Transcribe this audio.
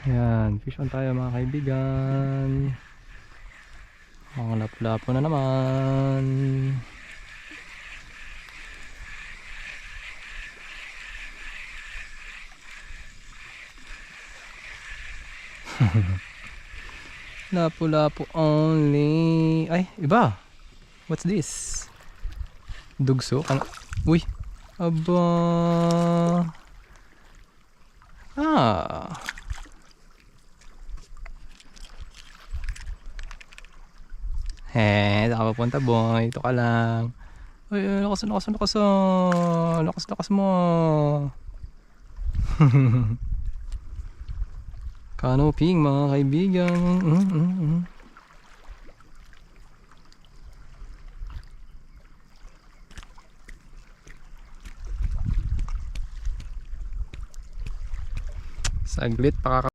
Ayan, fish on tayo mga kaibigan. Mga lapu-lapu na naman. Lapu-lapu only. Ay, iba. What's this? Dugso? Uy. Aba. Ah. Saan ka papunta boy? Ito ka lang. Uy, lakas mo. Canoping mga kaibigan. Saglit pa